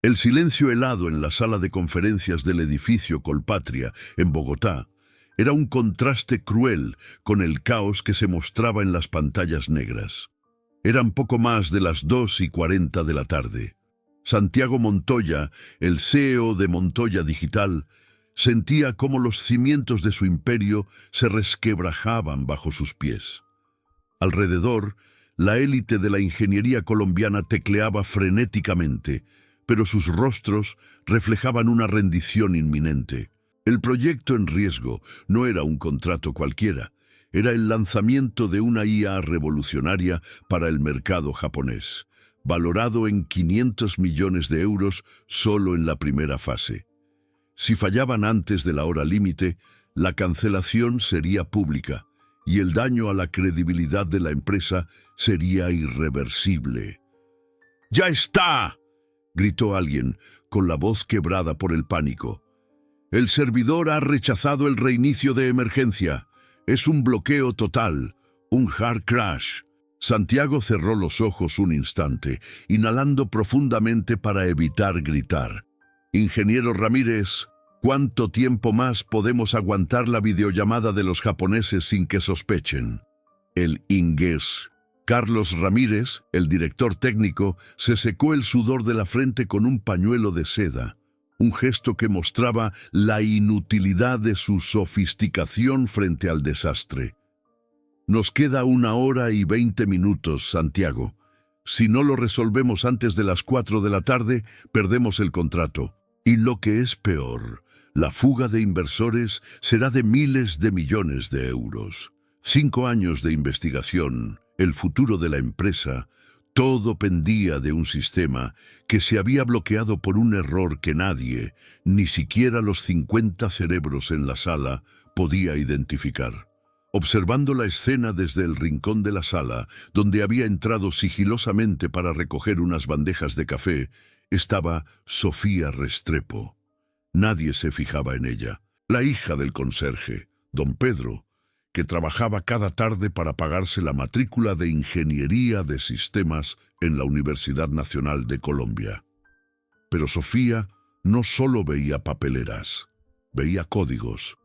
El silencio helado en la sala de conferencias del edificio Colpatria, en Bogotá, era un contraste cruel con el caos que se mostraba en las pantallas negras. Eran poco más de las 2:40 de la tarde. Santiago Montoya, el CEO de Montoya Digital, sentía cómo los cimientos de su imperio se resquebrajaban bajo sus pies. Alrededor, la élite de la ingeniería colombiana tecleaba frenéticamente, pero sus rostros reflejaban una rendición inminente. El proyecto en riesgo no era un contrato cualquiera, era el lanzamiento de una IA revolucionaria para el mercado japonés, valorado en 500 millones de euros solo en la primera fase. Si fallaban antes de la hora límite, la cancelación sería pública y el daño a la credibilidad de la empresa sería irreversible. ¡Ya está!, gritó alguien, con la voz quebrada por el pánico. El servidor ha rechazado el reinicio de emergencia. Es un bloqueo total, un hard crash. Santiago cerró los ojos un instante, inhalando profundamente para evitar gritar. Ingeniero Ramírez, ¿cuánto tiempo más podemos aguantar la videollamada de los japoneses sin que sospechen? El inglés Carlos Ramírez, el director técnico, se secó el sudor de la frente con un pañuelo de seda, un gesto que mostraba la inutilidad de su sofisticación frente al desastre. Nos queda 1 hora y 20 minutos, Santiago. Si no lo resolvemos antes de las 4 de la tarde, perdemos el contrato. Y lo que es peor, la fuga de inversores será de miles de millones de euros. 5 años de investigación, el futuro de la empresa, todo pendía de un sistema que se había bloqueado por un error que nadie, ni siquiera los 50 cerebros en la sala, podía identificar. Observando la escena desde el rincón de la sala, donde había entrado sigilosamente para recoger unas bandejas de café, estaba Sofía Restrepo. Nadie se fijaba en ella. La hija del conserje, don Pedro, que trabajaba cada tarde para pagarse la matrícula de Ingeniería de Sistemas en la Universidad Nacional de Colombia. Pero Sofía no solo veía papeleras, veía códigos.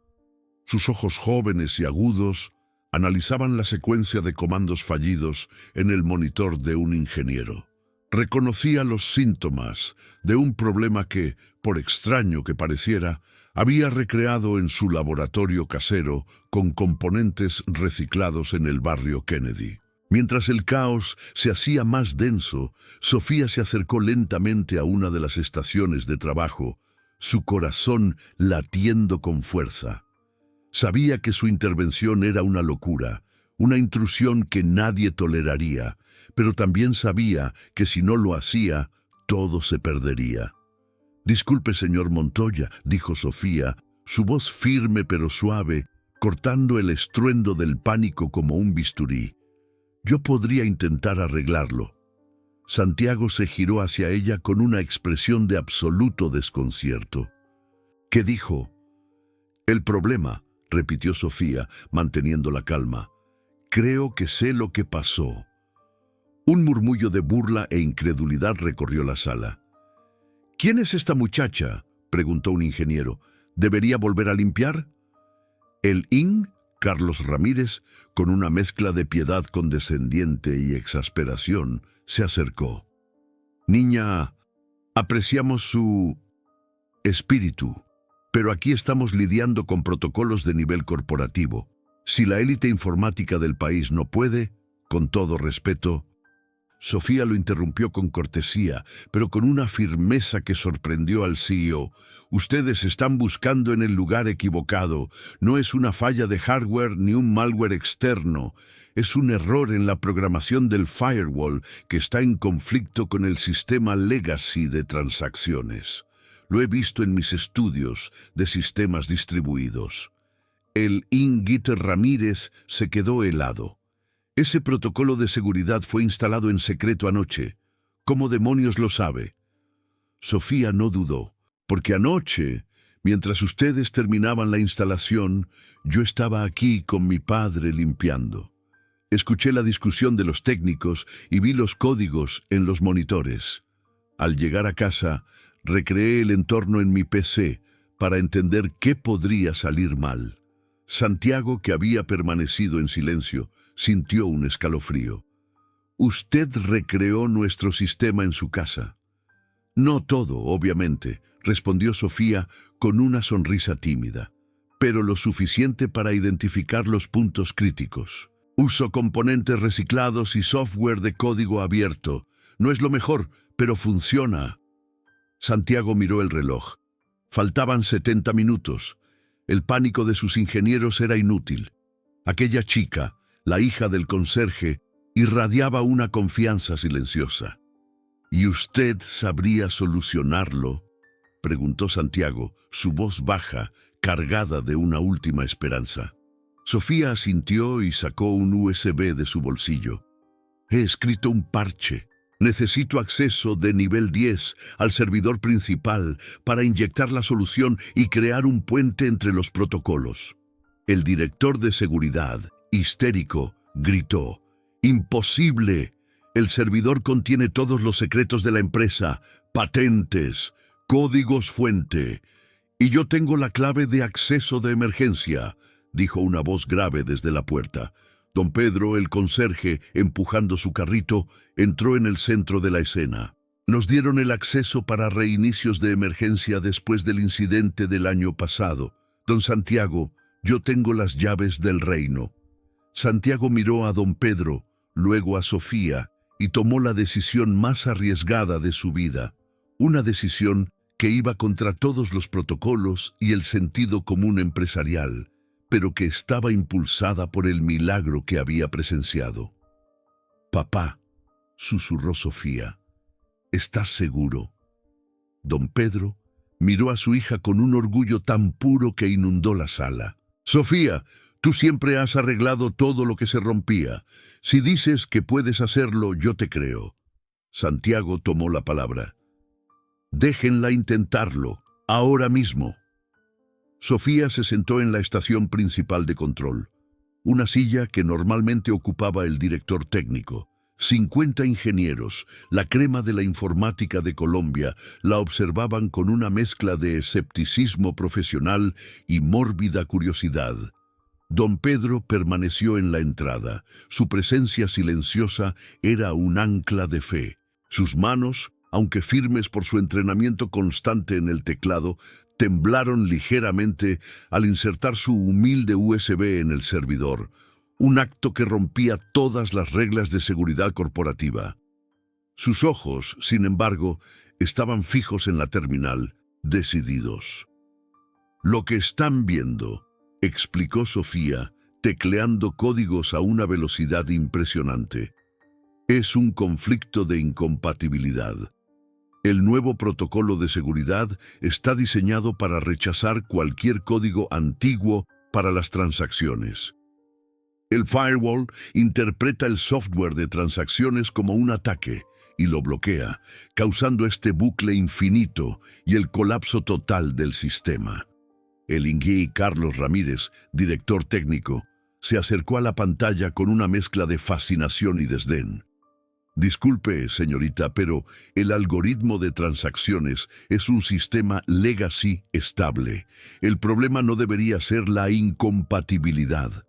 Sus ojos jóvenes y agudos analizaban la secuencia de comandos fallidos en el monitor de un ingeniero. Reconocía los síntomas de un problema que, por extraño que pareciera, había recreado en su laboratorio casero con componentes reciclados en el barrio Kennedy. Mientras el caos se hacía más denso, Sofía se acercó lentamente a una de las estaciones de trabajo, su corazón latiendo con fuerza. Sabía que su intervención era una locura, una intrusión que nadie toleraría, pero también sabía que si no lo hacía, todo se perdería. «Disculpe, señor Montoya», dijo Sofía, su voz firme pero suave, cortando el estruendo del pánico como un bisturí. «Yo podría intentar arreglarlo». Santiago se giró hacia ella con una expresión de absoluto desconcierto. «¿Qué dijo?» «El problema», repitió Sofía, manteniendo la calma. «Creo que sé lo que pasó». Un murmullo de burla e incredulidad recorrió la sala. «¿Quién es esta muchacha?», preguntó un ingeniero. «¿Debería volver a limpiar?». El Carlos Ramírez, con una mezcla de piedad condescendiente y exasperación, se acercó. «Niña, apreciamos su espíritu, pero aquí estamos lidiando con protocolos de nivel corporativo. Si la élite informática del país no puede, con todo respeto». Sofía lo interrumpió con cortesía, pero con una firmeza que sorprendió al CEO. «Ustedes están buscando en el lugar equivocado. No es una falla de hardware ni un malware externo. Es un error en la programación del firewall que está en conflicto con el sistema legacy de transacciones. Lo he visto en mis estudios de sistemas distribuidos». El Ingeniero Ramírez se quedó helado. «Ese protocolo de seguridad fue instalado en secreto anoche. ¿Cómo demonios lo sabe?» Sofía no dudó, porque anoche, mientras ustedes terminaban la instalación, yo estaba aquí con mi padre limpiando. Escuché la discusión de los técnicos y vi los códigos en los monitores. Al llegar a casa, Recreé el entorno en mi PC para entender qué podría salir mal. Santiago, que había permanecido en silencio, sintió un escalofrío. «Usted recreó nuestro sistema en su casa». «No todo, obviamente», respondió Sofía con una sonrisa tímida, «pero lo suficiente para identificar los puntos críticos. Uso componentes reciclados y software de código abierto. No es lo mejor, pero funciona». Santiago miró el reloj. Faltaban 70 minutos. El pánico de sus ingenieros era inútil. Aquella chica, la hija del conserje, irradiaba una confianza silenciosa. «¿Y usted sabría solucionarlo?», preguntó Santiago, su voz baja, cargada de una última esperanza. Sofía asintió y sacó un USB de su bolsillo. «He escrito un parche. Necesito acceso de nivel 10 al servidor principal para inyectar la solución y crear un puente entre los protocolos». El director de seguridad, histérico, gritó: «¡Imposible! El servidor contiene todos los secretos de la empresa, patentes, códigos fuente. Y yo tengo la clave de acceso de emergencia», dijo una voz grave desde la puerta. Don Pedro, el conserje, empujando su carrito, entró en el centro de la escena. «Nos dieron el acceso para reinicios de emergencia después del incidente del año pasado. Don Santiago, yo tengo las llaves del reino». Santiago miró a don Pedro, luego a Sofía, y tomó la decisión más arriesgada de su vida. Una decisión que iba contra todos los protocolos y el sentido común empresarial, pero que estaba impulsada por el milagro que había presenciado. «Papá», susurró Sofía, «¿estás seguro?». Don Pedro miró a su hija con un orgullo tan puro que inundó la sala. «Sofía, tú siempre has arreglado todo lo que se rompía. Si dices que puedes hacerlo, yo te creo». Santiago tomó la palabra. «Déjenla intentarlo, ahora mismo». Sofía se sentó en la estación principal de control, una silla que normalmente ocupaba el director técnico. 50 ingenieros, la crema de la informática de Colombia, la observaban con una mezcla de escepticismo profesional y mórbida curiosidad. Don Pedro permaneció en la entrada. Su presencia silenciosa era un ancla de fe. Sus manos, aunque firmes por su entrenamiento constante en el teclado, temblaron ligeramente al insertar su humilde USB en el servidor, un acto que rompía todas las reglas de seguridad corporativa. Sus ojos, sin embargo, estaban fijos en la terminal, decididos. «Lo que están viendo», explicó Sofía, tecleando códigos a una velocidad impresionante, «es un conflicto de incompatibilidad. El nuevo protocolo de seguridad está diseñado para rechazar cualquier código antiguo para las transacciones. El firewall interpreta el software de transacciones como un ataque y lo bloquea, causando este bucle infinito y el colapso total del sistema». El ingeniero Carlos Ramírez, director técnico, se acercó a la pantalla con una mezcla de fascinación y desdén. «Disculpe, señorita, pero el algoritmo de transacciones es un sistema legacy estable. El problema no debería ser la incompatibilidad».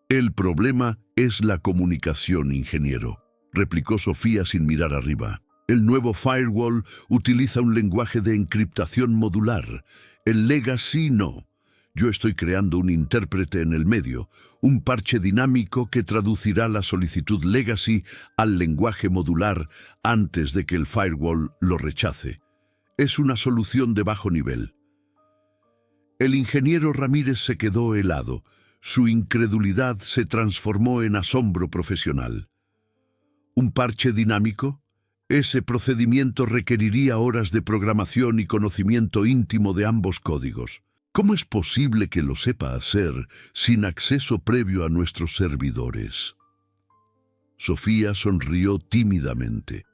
«El problema es la comunicación, ingeniero», replicó Sofía sin mirar arriba. «El nuevo firewall utiliza un lenguaje de encriptación modular. El legacy no. Yo estoy creando un intérprete en el medio, un parche dinámico que traducirá la solicitud legacy al lenguaje modular antes de que el firewall lo rechace. Es una solución de bajo nivel». El ingeniero Ramírez se quedó helado. Su incredulidad se transformó en asombro profesional. ¿Un parche dinámico? Ese procedimiento requeriría horas de programación y conocimiento íntimo de ambos códigos. ¿Cómo es posible que lo sepa hacer sin acceso previo a nuestros servidores? Sofía sonrió tímidamente.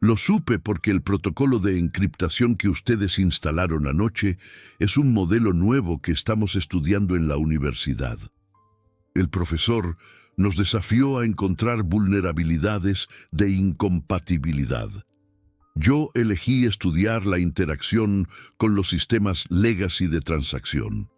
«Lo supe porque el protocolo de encriptación que ustedes instalaron anoche es un modelo nuevo que estamos estudiando en la universidad. El profesor nos desafió a encontrar vulnerabilidades de incompatibilidad. Yo elegí estudiar la interacción con los sistemas legacy de transacción.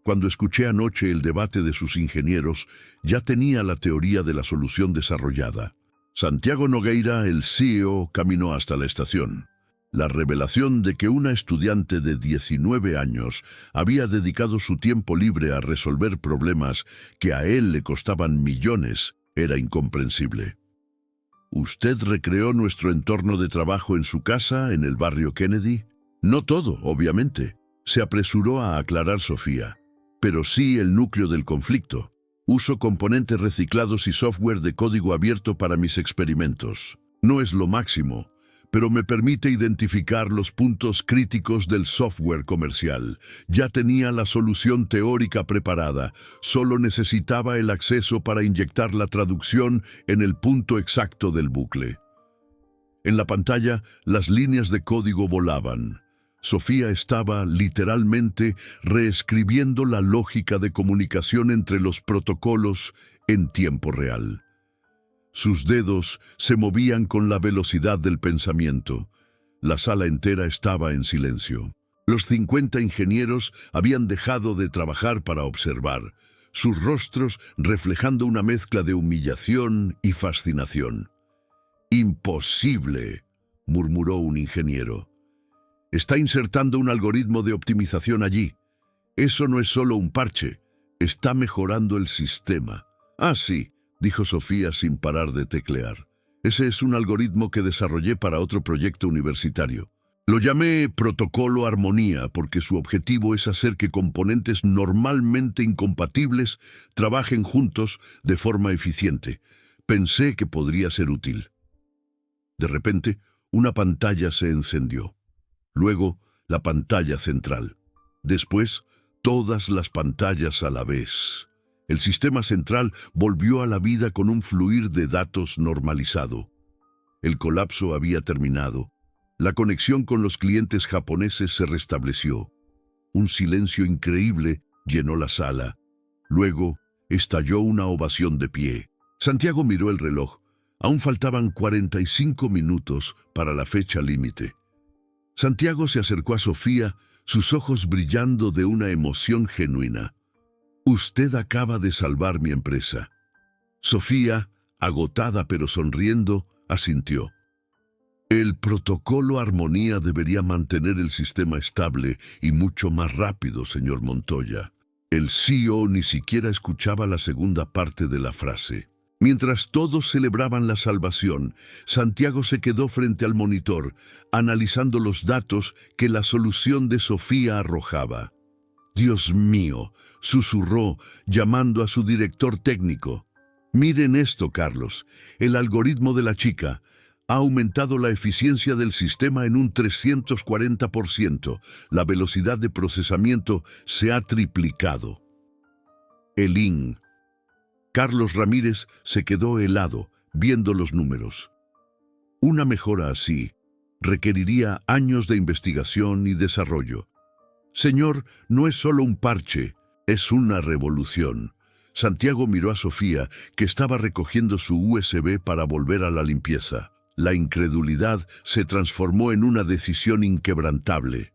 Cuando escuché anoche el debate de sus ingenieros, ya tenía la teoría de la solución desarrollada. Santiago Nogueira, el CEO, caminó hasta la estación. La revelación de que una estudiante de 19 años había dedicado su tiempo libre a resolver problemas que a él le costaban millones era incomprensible. ¿Usted recreó nuestro entorno de trabajo en su casa, en el barrio Kennedy? No todo, obviamente. Se apresuró a aclarar Sofía. Pero sí el núcleo del conflicto. Uso componentes reciclados y software de código abierto para mis experimentos. No es lo máximo, pero me permite identificar los puntos críticos del software comercial. Ya tenía la solución teórica preparada, solo necesitaba el acceso para inyectar la traducción en el punto exacto del bucle. En la pantalla, las líneas de código volaban. Sofía estaba, literalmente, reescribiendo la lógica de comunicación entre los protocolos en tiempo real. Sus dedos se movían con la velocidad del pensamiento. La sala entera estaba en silencio. Los 50 ingenieros habían dejado de trabajar para observar, sus rostros reflejando una mezcla de humillación y fascinación. «Imposible», murmuró un ingeniero. «Está insertando un algoritmo de optimización allí. Eso no es solo un parche, está mejorando el sistema». «Ah, sí», dijo Sofía sin parar de teclear. «Ese es un algoritmo que desarrollé para otro proyecto universitario. Lo llamé Protocolo Armonía porque su objetivo es hacer que componentes normalmente incompatibles trabajen juntos de forma eficiente. Pensé que podría ser útil». De repente, una pantalla se encendió. Luego, la pantalla central. Después, todas las pantallas a la vez. El sistema central volvió a la vida con un fluir de datos normalizado. El colapso había terminado. La conexión con los clientes japoneses se restableció. Un silencio increíble llenó la sala. Luego, estalló una ovación de pie. Santiago miró el reloj. Aún faltaban 45 minutos para la fecha límite. Santiago se acercó a Sofía, sus ojos brillando de una emoción genuina. «Usted acaba de salvar mi empresa». Sofía, agotada pero sonriendo, asintió. «El protocolo Armonía debería mantener el sistema estable y mucho más rápido, señor Montoya». El CEO ni siquiera escuchaba la segunda parte de la frase. Mientras todos celebraban la salvación, Santiago se quedó frente al monitor, analizando los datos que la solución de Sofía arrojaba. «Dios mío», susurró, llamando a su director técnico. «Miren esto, Carlos. El algoritmo de la chica ha aumentado la eficiencia del sistema en un 340%. La velocidad de procesamiento se ha triplicado». Carlos Ramírez se quedó helado, viendo los números. Una mejora así requeriría años de investigación y desarrollo. «Señor, no es solo un parche, es una revolución». Santiago miró a Sofía, que estaba recogiendo su USB para volver a la limpieza. La incredulidad se transformó en una decisión inquebrantable.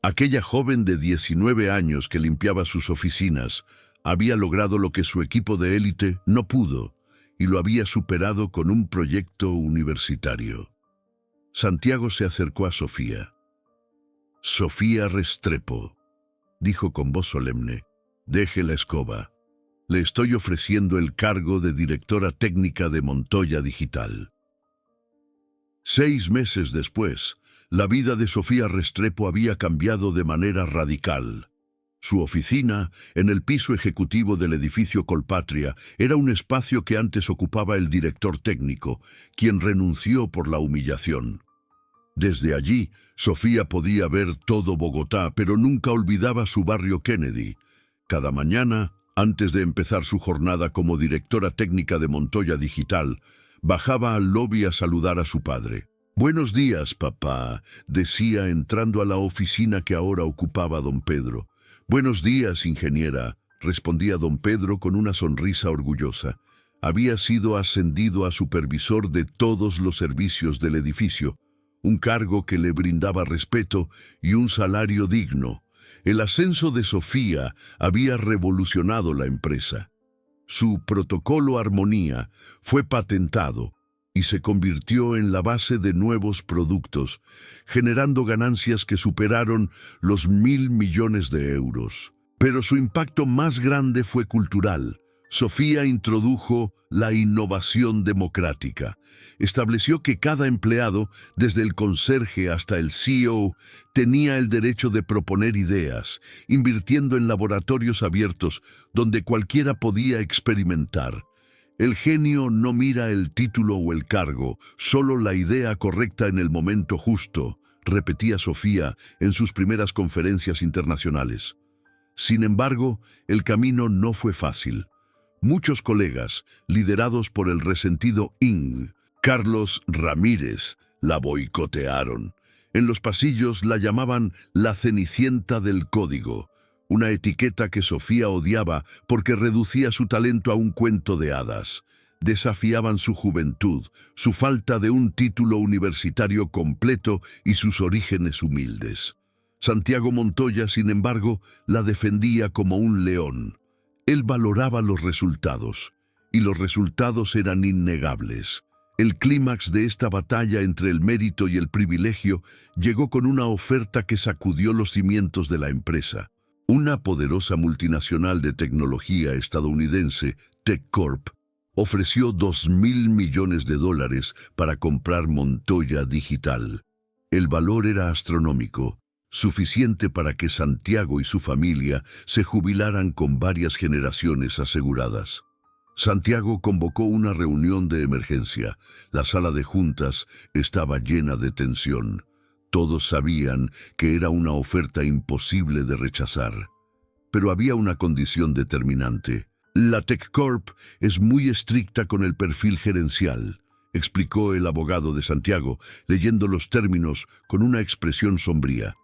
Aquella joven de 19 años que limpiaba sus oficinas había logrado lo que su equipo de élite no pudo, y lo había superado con un proyecto universitario. Santiago se acercó a Sofía. «Sofía Restrepo», dijo con voz solemne, «deje la escoba. Le estoy ofreciendo el cargo de directora técnica de Montoya Digital». 6 meses después, la vida de Sofía Restrepo había cambiado de manera radical. Su oficina, en el piso ejecutivo del edificio Colpatria, era un espacio que antes ocupaba el director técnico, quien renunció por la humillación. Desde allí, Sofía podía ver todo Bogotá, pero nunca olvidaba su barrio Kennedy. Cada mañana, antes de empezar su jornada como directora técnica de Montoya Digital, bajaba al lobby a saludar a su padre. «Buenos días, papá», decía entrando a la oficina que ahora ocupaba don Pedro. «Buenos días, ingeniera», respondía don Pedro con una sonrisa orgullosa. Había sido ascendido a supervisor de todos los servicios del edificio, un cargo que le brindaba respeto y un salario digno. El ascenso de Sofía había revolucionado la empresa. Su protocolo Armonía fue patentado y se convirtió en la base de nuevos productos, generando ganancias que superaron los 1.000 millones de euros. Pero su impacto más grande fue cultural. Sofía introdujo la innovación democrática. Estableció que cada empleado, desde el conserje hasta el CEO, tenía el derecho de proponer ideas, invirtiendo en laboratorios abiertos donde cualquiera podía experimentar. El genio no mira el título o el cargo, solo la idea correcta en el momento justo, repetía Sofía en sus primeras conferencias internacionales. Sin embargo, el camino no fue fácil. Muchos colegas, liderados por el resentido Carlos Ramírez, la boicotearon. En los pasillos la llamaban la Cenicienta del Código, una etiqueta que Sofía odiaba porque reducía su talento a un cuento de hadas. Desafiaban su juventud, su falta de un título universitario completo y sus orígenes humildes. Santiago Montoya, sin embargo, la defendía como un león. Él valoraba los resultados, y los resultados eran innegables. El clímax de esta batalla entre el mérito y el privilegio llegó con una oferta que sacudió los cimientos de la empresa. Una poderosa multinacional de tecnología estadounidense, TechCorp, ofreció $2.000 millones para comprar Montoya Digital. El valor era astronómico, suficiente para que Santiago y su familia se jubilaran con varias generaciones aseguradas. Santiago convocó una reunión de emergencia. La sala de juntas estaba llena de tensión. Todos sabían que era una oferta imposible de rechazar. Pero había una condición determinante. La TechCorp es muy estricta con el perfil gerencial, explicó el abogado de Santiago, leyendo los términos con una expresión sombría.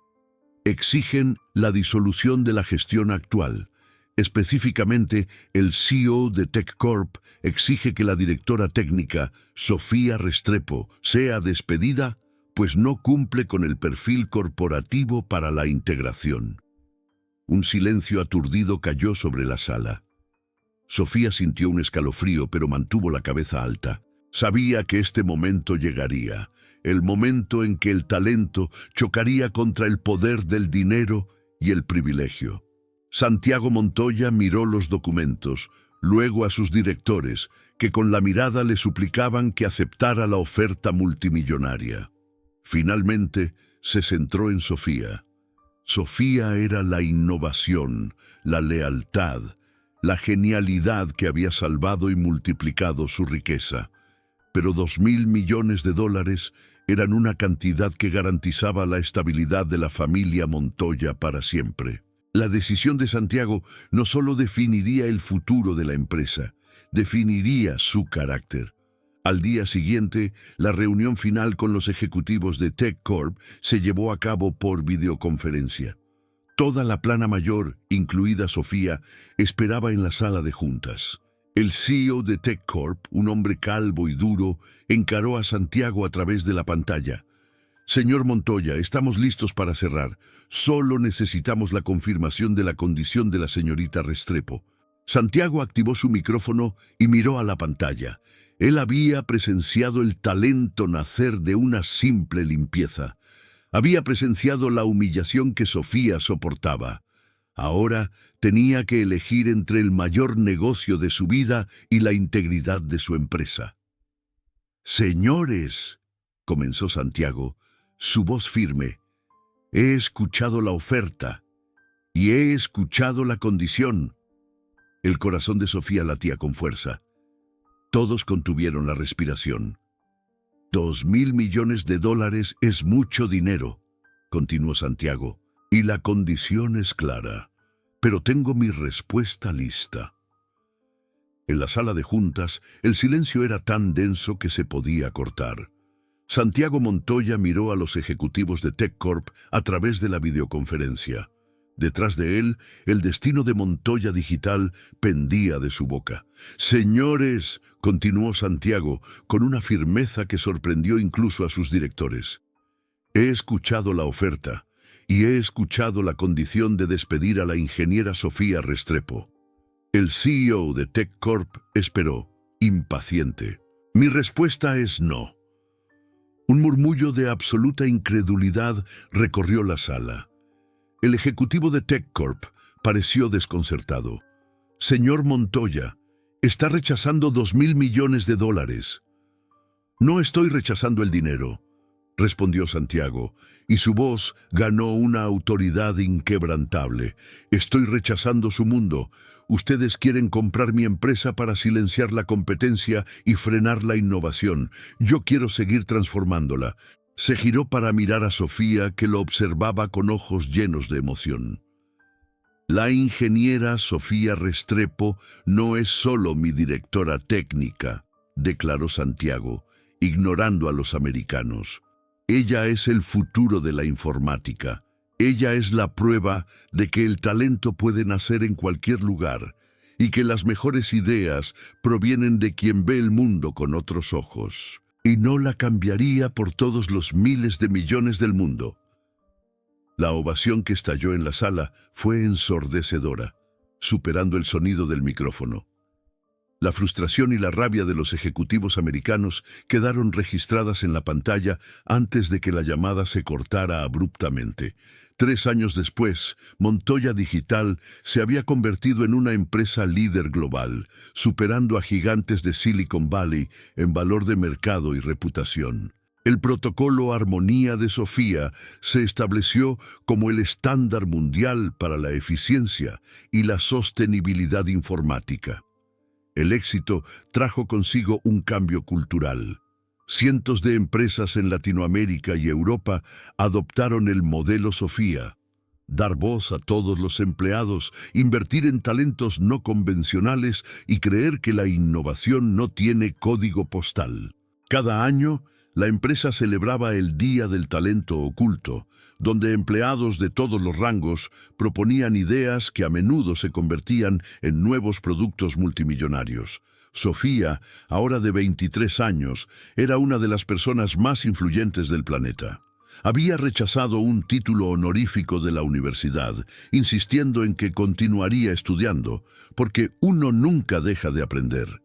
Exigen la disolución de la gestión actual. Específicamente, el CEO de TechCorp exige que la directora técnica, Sofía Restrepo, sea despedida, pues no cumple con el perfil corporativo para la integración. Un silencio aturdido cayó sobre la sala. Sofía sintió un escalofrío, pero mantuvo la cabeza alta. Sabía que este momento llegaría, el momento en que el talento chocaría contra el poder del dinero y el privilegio. Santiago Montoya miró los documentos, luego a sus directores, que con la mirada le suplicaban que aceptara la oferta multimillonaria. Finalmente, se centró en Sofía. Sofía era la innovación, la lealtad, la genialidad que había salvado y multiplicado su riqueza. Pero $2.000 millones eran una cantidad que garantizaba la estabilidad de la familia Montoya para siempre. La decisión de Santiago no solo definiría el futuro de la empresa, definiría su carácter. Al día siguiente, la reunión final con los ejecutivos de TechCorp se llevó a cabo por videoconferencia. Toda la plana mayor, incluida Sofía, esperaba en la sala de juntas. El CEO de TechCorp, un hombre calvo y duro, encaró a Santiago a través de la pantalla. Señor Montoya, estamos listos para cerrar. Solo necesitamos la confirmación de la condición de la señorita Restrepo. Santiago activó su micrófono y miró a la pantalla. Él había presenciado el talento nacer de una simple limpieza. Había presenciado la humillación que Sofía soportaba. Ahora tenía que elegir entre el mayor negocio de su vida y la integridad de su empresa. «Señores», comenzó Santiago, su voz firme, «he escuchado la oferta y he escuchado la condición». El corazón de Sofía latía con fuerza. Todos contuvieron la respiración. $2.000 millones es mucho dinero, continuó Santiago, y la condición es clara, pero tengo mi respuesta lista. En la sala de juntas, el silencio era tan denso que se podía cortar. Santiago Montoya miró a los ejecutivos de TechCorp a través de la videoconferencia. Detrás de él, el destino de Montoya Digital pendía de su boca. «Señores», continuó Santiago, con una firmeza que sorprendió incluso a sus directores, He escuchado la oferta y he escuchado la condición de despedir a la ingeniera Sofía Restrepo. El CEO de TechCorp esperó, impaciente. Mi respuesta es no. Un murmullo de absoluta incredulidad recorrió la sala. El ejecutivo de TechCorp pareció desconcertado. Señor Montoya, está rechazando $2.000 millones. No estoy rechazando el dinero, respondió Santiago, y su voz ganó una autoridad inquebrantable. Estoy rechazando su mundo. Ustedes quieren comprar mi empresa para silenciar la competencia y frenar la innovación. Yo quiero seguir transformándola. Se giró para mirar a Sofía, que lo observaba con ojos llenos de emoción. La ingeniera Sofía Restrepo no es solo mi directora técnica, declaró Santiago, ignorando a los americanos. Ella es el futuro de la informática. Ella es la prueba de que el talento puede nacer en cualquier lugar y que las mejores ideas provienen de quien ve el mundo con otros ojos. Y no la cambiaría por todos los miles de millones del mundo. La ovación que estalló en la sala fue ensordecedora, superando el sonido del micrófono. La frustración y la rabia de los ejecutivos americanos quedaron registradas en la pantalla antes de que la llamada se cortara abruptamente. 3 años después, Montoya Digital se había convertido en una empresa líder global, superando a gigantes de Silicon Valley en valor de mercado y reputación. El protocolo Armonía de Sofía se estableció como el estándar mundial para la eficiencia y la sostenibilidad informática. El éxito trajo consigo un cambio cultural. Cientos de empresas en Latinoamérica y Europa adoptaron el modelo Sofía. Dar voz a todos los empleados, invertir en talentos no convencionales y creer que la innovación no tiene código postal. Cada año, la empresa celebraba el Día del Talento Oculto, donde empleados de todos los rangos proponían ideas que a menudo se convertían en nuevos productos multimillonarios. Sofía, ahora de 23 años, era una de las personas más influyentes del planeta. Había rechazado un título honorífico de la universidad, insistiendo en que continuaría estudiando, porque uno nunca deja de aprender.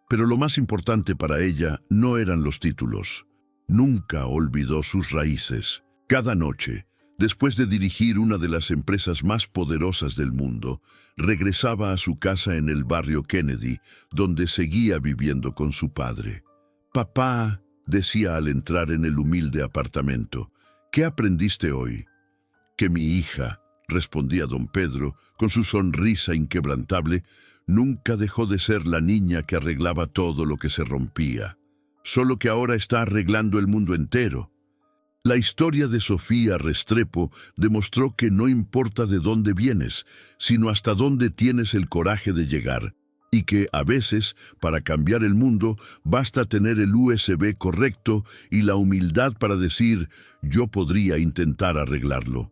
Pero lo más importante para ella no eran los títulos. Nunca olvidó sus raíces. Cada noche, después de dirigir una de las empresas más poderosas del mundo, regresaba a su casa en el barrio Kennedy, donde seguía viviendo con su padre. «Papá», decía al entrar en el humilde apartamento, «¿qué aprendiste hoy?» «Que mi hija», respondía don Pedro, con su sonrisa inquebrantable, nunca dejó de ser la niña que arreglaba todo lo que se rompía, solo que ahora está arreglando el mundo entero. La historia de Sofía Restrepo demostró que no importa de dónde vienes, sino hasta dónde tienes el coraje de llegar, y que a veces, para cambiar el mundo, basta tener el USB correcto y la humildad para decir, yo podría intentar arreglarlo.